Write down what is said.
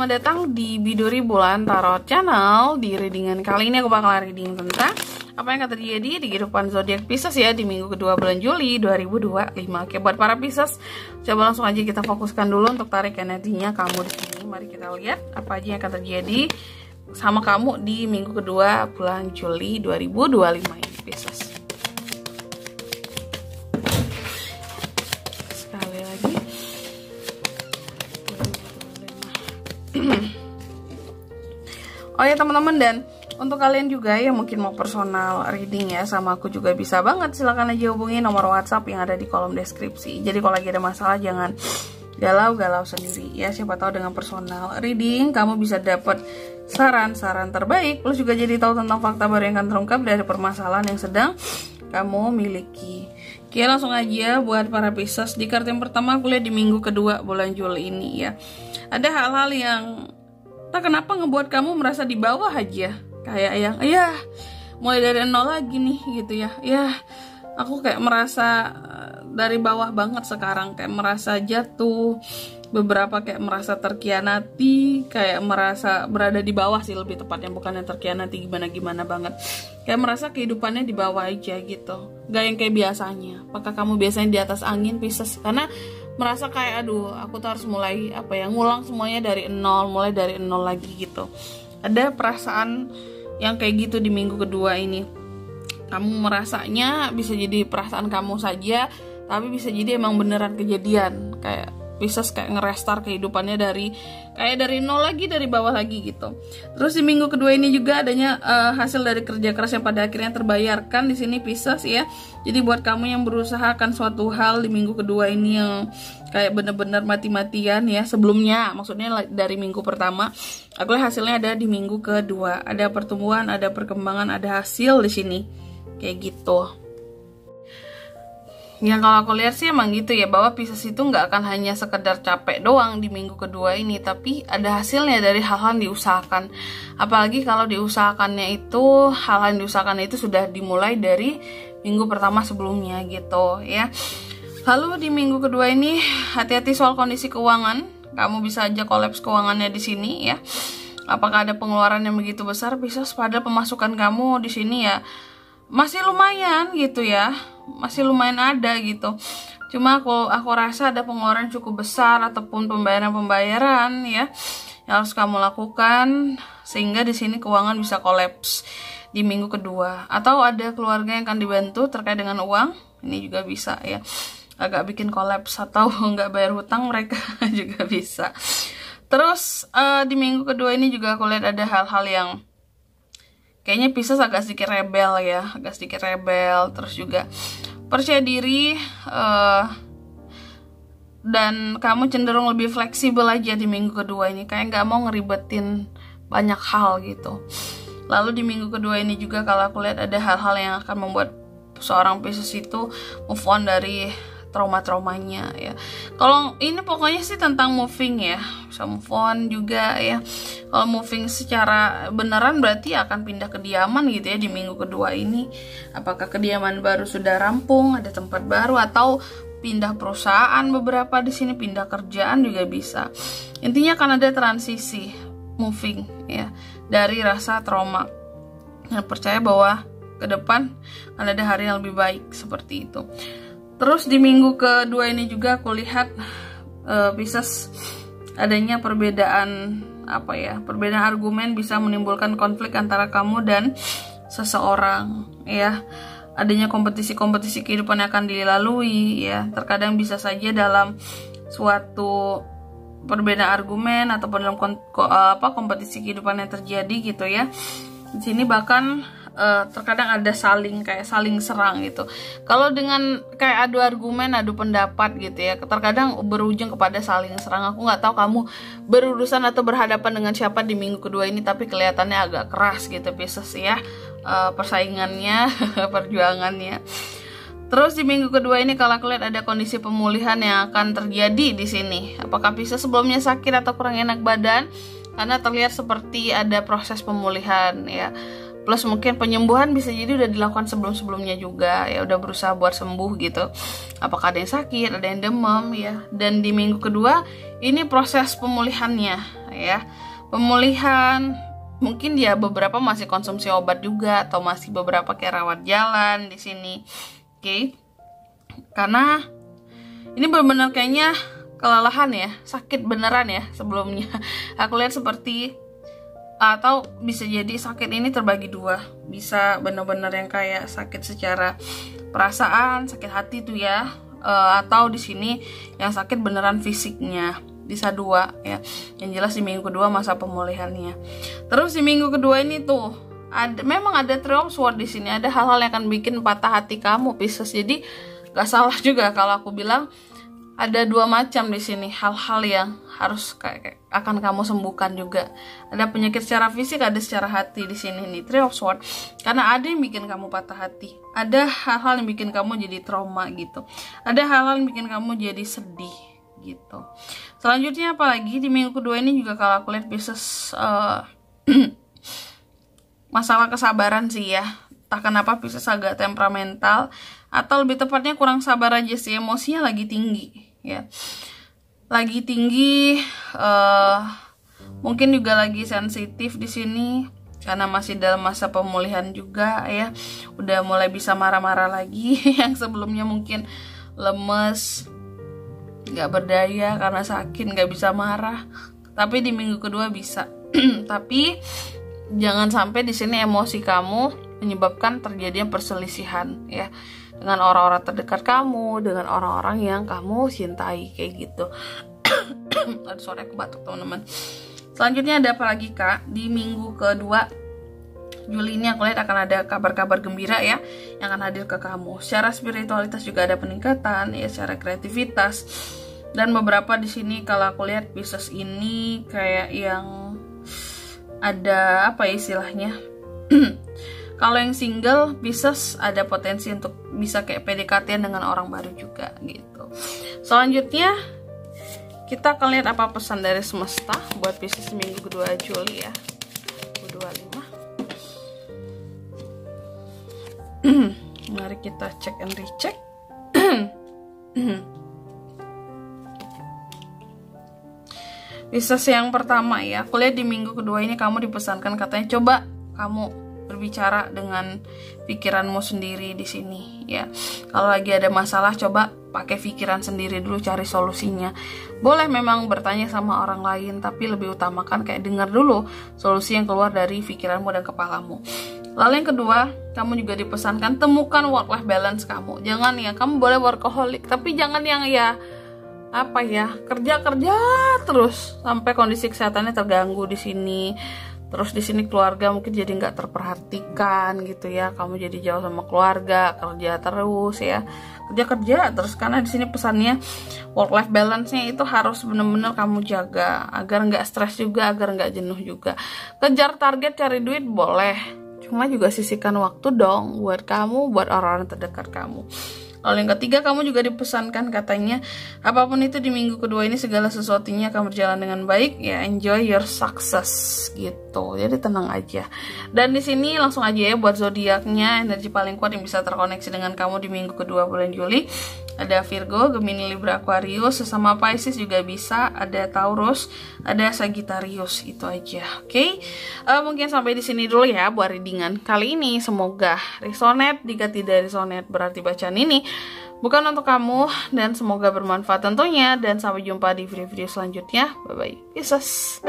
selamat datang di Biduri Bulan Tarot Channel. Di readingan kali ini aku bakal reading tentang apa yang akan terjadi di kehidupan zodiak Pisces ya di minggu kedua bulan Juli 2025. Oke, buat para Pisces, coba langsung aja kita fokuskan dulu untuk tarik energinya kamu di sini. Mari kita lihat apa aja yang akan terjadi sama kamu di minggu kedua bulan Juli 2025 ini, Pisces. Sekali lagi. Oh ya teman-teman, dan untuk kalian juga yang mungkin mau personal reading ya sama aku juga bisa banget, silahkan aja hubungi nomor WhatsApp yang ada di kolom deskripsi. Jadi kalau lagi ada masalah jangan galau-galau sendiri ya, siapa tahu dengan personal reading kamu bisa dapat saran-saran terbaik, plus juga jadi tahu tentang fakta baru yang akan terungkap dari permasalahan yang sedang kamu miliki. Oke, langsung aja buat para Pisces. Di kartu yang pertama aku lihat di minggu kedua bulan Juli ini ya, ada hal-hal yang tak kenapa ngebuat kamu merasa di bawah aja, kayak yang ya mulai dari nol lagi nih gitu ya. Ya aku kayak merasa dari bawah banget sekarang, kayak merasa jatuh, beberapa kayak merasa terkhianati, kayak merasa berada di bawah sih lebih tepatnya, bukan yang terkhianati gimana-gimana banget. Kayak merasa kehidupannya di bawah aja gitu, gak yang kayak biasanya. Apakah kamu biasanya di atas angin, Pisces? Karena merasa kayak aduh aku tuh harus mulai apa ya, ngulang semuanya dari nol, mulai dari nol lagi gitu. Ada perasaan yang kayak gitu di minggu kedua ini. Kamu merasanya bisa jadi perasaan kamu saja, tapi bisa jadi emang beneran kejadian, kayak Pisces kayak nge-restart kehidupannya dari nol lagi, dari bawah lagi gitu. Terus di minggu kedua ini juga adanya hasil dari kerja keras yang pada akhirnya terbayarkan di sini, Pisces ya. Jadi buat kamu yang berusaha akan suatu hal di minggu kedua ini yang kayak bener-bener mati-matian ya sebelumnya, maksudnya dari minggu pertama, aku lihat hasilnya ada di minggu kedua. Ada pertumbuhan, ada perkembangan, ada hasil di sini kayak gitu. Ya kalau aku lihat sih emang gitu ya, bahwa Pisces itu nggak akan hanya sekedar capek doang di minggu kedua ini, tapi ada hasilnya dari hal-hal yang diusahakan. Apalagi kalau diusahakannya itu, hal-hal yang diusahakan itu sudah dimulai dari minggu pertama sebelumnya gitu ya. Lalu di minggu kedua ini hati-hati soal kondisi keuangan, kamu bisa aja kolaps keuangannya di sini ya. Apakah ada pengeluaran yang begitu besar, Pisces? Padahal pemasukan kamu di sini ya masih lumayan gitu ya, masih lumayan ada gitu. Cuma aku rasa ada pengeluaran cukup besar ataupun pembayaran ya yang harus kamu lakukan, sehingga di sini keuangan bisa kolaps di minggu kedua. Atau ada keluarga yang akan dibantu terkait dengan uang, ini juga bisa ya, agak bikin kolaps atau nggak bayar hutang mereka juga bisa. Terus di minggu kedua ini juga aku lihat ada hal-hal yang kayaknya Pisces agak sedikit rebel ya, agak sedikit rebel. Terus juga percaya diri dan kamu cenderung lebih fleksibel aja di minggu kedua ini, kayak nggak mau ngeribetin banyak hal gitu. Lalu di minggu kedua ini juga kalau aku lihat ada hal-hal yang akan membuat seorang Pisces itu move on dari trauma-traumanya ya. Kalau ini pokoknya sih tentang moving ya, bisa move on juga ya. Kalau moving secara beneran berarti akan pindah kediaman gitu ya di minggu kedua ini. Apakah kediaman baru sudah rampung, ada tempat baru, atau pindah perusahaan, beberapa di sini pindah kerjaan juga bisa. Intinya akan ada transisi moving ya dari rasa trauma. Nah, percaya bahwa ke depan akan ada hari yang lebih baik seperti itu. Terus di minggu kedua ini juga aku lihat Pisces adanya perbedaan apa ya, perbedaan argumen bisa menimbulkan konflik antara kamu dan seseorang ya. Adanya kompetisi-kompetisi kehidupan yang akan dilalui ya. Terkadang bisa saja dalam suatu perbedaan argumen ataupun dalam kompetisi kehidupan yang terjadi gitu ya. Di sini bahkan terkadang ada saling serang gitu. Kalau dengan kayak adu argumen, adu pendapat gitu ya, terkadang berujung kepada saling serang. Aku nggak tahu kamu berurusan atau berhadapan dengan siapa di minggu kedua ini, tapi kelihatannya agak keras gitu Pisces ya, persaingannya, perjuangannya. Terus di minggu kedua ini kalau aku lihat ada kondisi pemulihan yang akan terjadi di sini. Apakah Pisces sebelumnya sakit atau kurang enak badan? Karena terlihat seperti ada proses pemulihan ya. Plus mungkin penyembuhan bisa jadi udah dilakukan sebelum-sebelumnya juga ya, udah berusaha buat sembuh gitu. Apakah ada yang sakit, ada yang demam ya. Dan di minggu kedua ini proses pemulihannya ya. Pemulihan, mungkin dia beberapa masih konsumsi obat juga atau masih beberapa kayak rawat jalan di sini. Oke. Karena ini benar-benar kayaknya kelelahan ya, sakit beneran ya sebelumnya. Aku lihat seperti, atau bisa jadi sakit ini terbagi dua. Bisa benar-benar yang kayak sakit secara perasaan, sakit hati tuh ya, atau di sini yang sakit beneran fisiknya. Bisa dua ya. Yang jelas di minggu kedua masa pemulihannya. Terus di minggu kedua ini tuh memang ada Three of Swords di sini. Ada hal-hal yang akan bikin patah hati kamu, Pisces. Jadi gak salah juga kalau aku bilang ada dua macam di sini hal-hal yang harus akan kamu sembuhkan juga. Ada penyakit secara fisik, ada secara hati di sini nih Three of Swords. Karena ada yang bikin kamu patah hati, ada hal-hal yang bikin kamu jadi trauma gitu, ada hal-hal yang bikin kamu jadi sedih gitu. Selanjutnya apalagi di minggu kedua ini juga kalau aku lihat Pisces masalah kesabaran sih ya. Entah kenapa Pisces agak temperamental, atau lebih tepatnya kurang sabar aja sih, emosinya lagi tinggi ya, lagi tinggi. Mungkin juga lagi sensitif di sini karena masih dalam masa pemulihan juga ya, udah mulai bisa marah-marah lagi. Yang sebelumnya mungkin lemes, nggak berdaya karena sakit, nggak bisa marah, tapi di minggu kedua bisa. Tapi jangan sampai di sini emosi kamu menyebabkan terjadinya perselisihan ya, dengan orang-orang terdekat kamu, dengan orang-orang yang kamu cintai kayak gitu. Aduh, sorry aku batuk teman-teman. Selanjutnya ada apa lagi Kak? Di minggu kedua Juli ini aku lihat akan ada kabar-kabar gembira ya yang akan hadir ke kamu. Secara spiritualitas juga ada peningkatan ya, secara kreativitas. Dan beberapa di sini kalau aku lihat Pisces ini kayak yang ada apa ya istilahnya? Kalau yang single, Pisces ada potensi untuk bisa kayak PDKT dengan orang baru juga gitu. Selanjutnya kita akan lihat apa pesan dari semesta buat Pisces minggu kedua Juli ya, 2025. Mari kita cek and recheck. Pisces yang pertama ya, aku lihat di minggu kedua ini kamu dipesankan katanya coba kamu berbicara dengan pikiranmu sendiri di sini ya. Kalau lagi ada masalah coba pakai pikiran sendiri dulu, cari solusinya. Boleh memang bertanya sama orang lain, tapi lebih utamakan kayak dengar dulu solusi yang keluar dari pikiranmu dan kepalamu. Lalu yang kedua, kamu juga dipesankan temukan work-life balance kamu. Jangan ya, kamu boleh workaholic, tapi jangan yang ya apa ya, kerja terus sampai kondisi kesehatannya terganggu di sini. Terus di sini keluarga mungkin jadi nggak terperhatikan gitu ya. Kamu jadi jauh sama keluarga, kerja terus ya. Kerja terus, karena di sini pesannya work life balance-nya itu harus benar-benar kamu jaga agar nggak stres juga, agar nggak jenuh juga. Kejar target, cari duit boleh. Cuma juga sisihkan waktu dong buat kamu, buat orang-orang terdekat kamu. Lalu yang ketiga, kamu juga dipesankan katanya apapun itu di minggu kedua ini segala sesuatunya akan berjalan dengan baik ya, enjoy your success gitu. Jadi tenang aja. Dan di sini langsung aja ya buat zodiaknya, energi paling kuat yang bisa terkoneksi dengan kamu di minggu kedua bulan Juli. Ada Virgo, Gemini, Libra, Aquarius, sesama Pisces juga bisa, ada Taurus, ada Sagittarius, itu aja. Oke. Mungkin sampai di sini dulu ya buat readingan kali ini. Semoga resonate. Jika tidak resonate berarti bacaan ini bukan untuk kamu, dan semoga bermanfaat tentunya, dan sampai jumpa di video-video selanjutnya. Bye bye. Pisces.